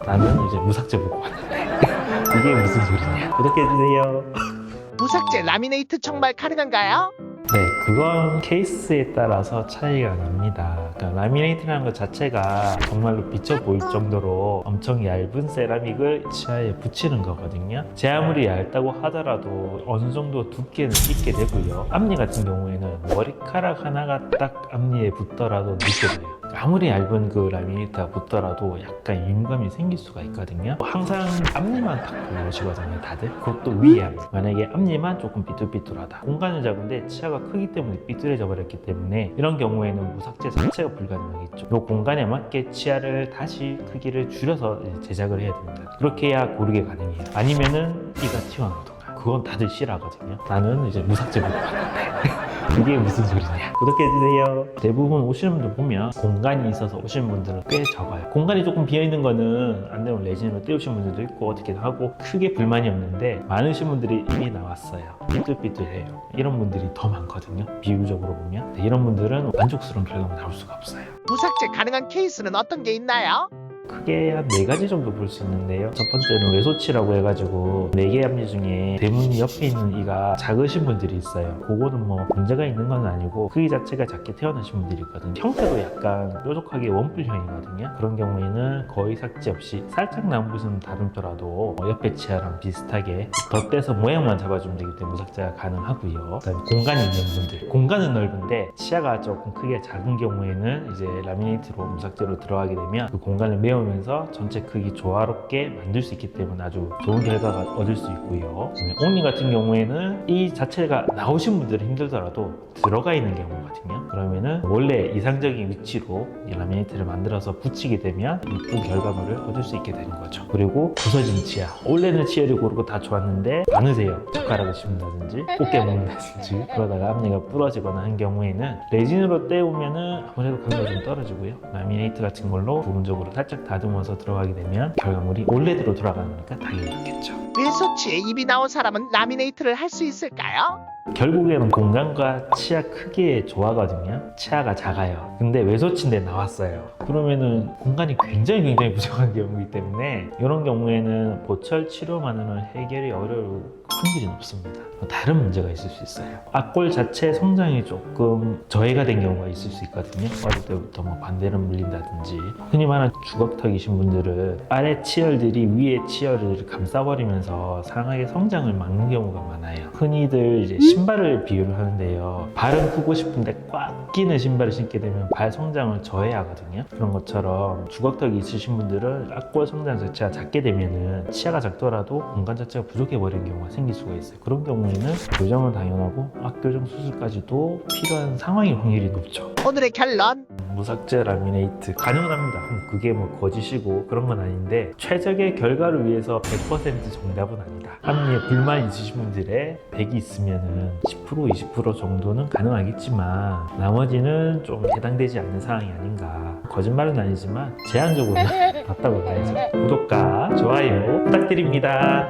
나는 이제 무삭제 보고 왔는데 이게 무슨 소리냐. 구독해주세요. 무삭제 라미네이트 정말 가능한가요? 네, 그건 케이스에 따라서 차이가 납니다. 그러니까 라미네이트라는 것 자체가 정말로 비쳐 보일 정도로 엄청 얇은 세라믹을 치아에 붙이는 거거든요. 제 아무리 얇다고 하더라도 어느 정도 두께는 있게 되고요. 앞니 같은 경우에는 머리카락 하나가 딱 앞니에 붙더라도 느껴져요. 아무리 얇은 그 라미네이트가 붙더라도 약간 유감이 생길 수가 있거든요. 항상 앞니만 딱 보시거든요, 다들. 그것도 위에 앞니. 만약에 앞니만 조금 삐뚤삐뚤하다. 공간은 작은데 치아가 크기 때문에 삐뚤어져 버렸기 때문에 이런 경우에는 무삭제 자체가 불가능하겠죠. 이 공간에 맞게 치아를 다시 크기를 줄여서 제작을 해야 됩니다. 그렇게 해야 고르게 가능해요. 아니면은 이가 튀어나오던가. 그건 다들 싫어하거든요. 나는 이제 무삭제 보고 왔는데 그게 무슨 소리냐. 구독해주세요. 대부분 오시는 분들 보면 공간이 있어서 오시는 분들은 꽤 적어요. 공간이 조금 비어있는 거는 안 되면 레진으로 떼우신 분들도 있고 어떻게든 하고 크게 불만이 없는데 많으신 분들이 이미 나왔어요. 삐뚤삐뚤해요. 이런 분들이 더 많거든요. 비율적으로 보면. 이런 분들은 만족스러운 결과가 나올 수가 없어요. 무삭제 가능한 케이스는 어떤 게 있나요? 크게 한 4가지 정도 볼 수 있는데요. 첫 번째는 외소치라고 해가지고 4개 앞니 중에 대문 옆에 있는 이가 작으신 분들이 있어요. 그거는 뭐 문제가 있는 건 아니고 크기 자체가 작게 태어나신 분들이 있거든요. 형태도 약간 뾰족하게 원뿔형이거든요. 그런 경우에는 거의 삭제 없이 살짝 남은 부분은 다듬더라도 옆에 치아랑 비슷하게 덧대서 모양만 잡아주면 되기 때문에 무삭제가 가능하고요. 그다음에 공간이 있는 분들, 공간은 넓은데 치아가 조금 크게 작은 경우에는 이제 라미네이트로 무삭제로 들어가게 되면 그 공간을 메우면서 전체 크기 조화롭게 만들 수 있기 때문에 아주 좋은 결과가 얻을 수 있고요. 옥니 같은 경우에는 이 자체가 나오신 분들은 힘들더라도 들어가 있는 경우거든요. 그러면은 원래 이상적인 위치로 이 라미네이트를 만들어서 붙이게 되면 이쁜 결과물을 얻을 수 있게 되는 거죠. 그리고 부서진 치아, 원래는 치아를 고르고 다 좋았는데 많으세요. 젓가락을 씹는다든지 꽃게 먹는다든지 그러다가 앞니가 부러지거나 한 경우에는 레진으로 떼우면은 아무래도 강도가 좀 떨어지고요. 라미네이트 같은 걸로 부분적으로 살짝 다듬어서 들어가게 되면 결과물이 원래대로 돌아가니까 당연히 좋겠죠. 외소치에 입이 나온 사람은 라미네이트를 할 수 있을까요? 결국에는 공간과 치아 크기의 조화거든요. 치아가 작아요. 근데 외소치인데 나왔어요. 그러면은 공간이 굉장히 부족한 경우이기 때문에 이런 경우에는 보철 치료만으로는 해결이 어려울 확률이 높습니다. 다른 문제가 있을 수 있어요. 앞골 자체 성장이 조금 저해가 된 경우가 있을 수 있거든요. 어릴 때부터 뭐 반대로 물린다든지 흔히 말하는 주걱턱이신 분들은 아래 치열들이 위에 치열을 감싸버리면서 상하게 성장을 막는 경우가 많아요. 흔히들 이제 신발을 비유를 하는데요. 발은 크고 싶은데 꽉 끼는 신발을 신게 되면 발 성장을 저해하거든요. 그런 것처럼 주걱턱이 있으신 분들은 앞골 성장 자체가 작게 되면은 치아가 작더라도 공간 자체가 부족해버리는 경우가 생길 수가 있어요. 그런 경우에는 교정은 당연하고 악교정 수술까지도 필요한 상황일 확률이 높죠. 오늘의 결론, 무삭제 라미네이트 가능은 합니다. 그게 뭐 거짓이고 그런 건 아닌데 최적의 결과를 위해서 100% 정답은 아니다. 앞니에 불만 있으신 분들의 100이 있으면은 10% 20% 정도는 가능하겠지만 나머지는 좀 해당되지 않는 상황이 아닌가. 거짓말은 아니지만 제한적으로 맞다고 봐야죠. 구독과 좋아요 부탁드립니다.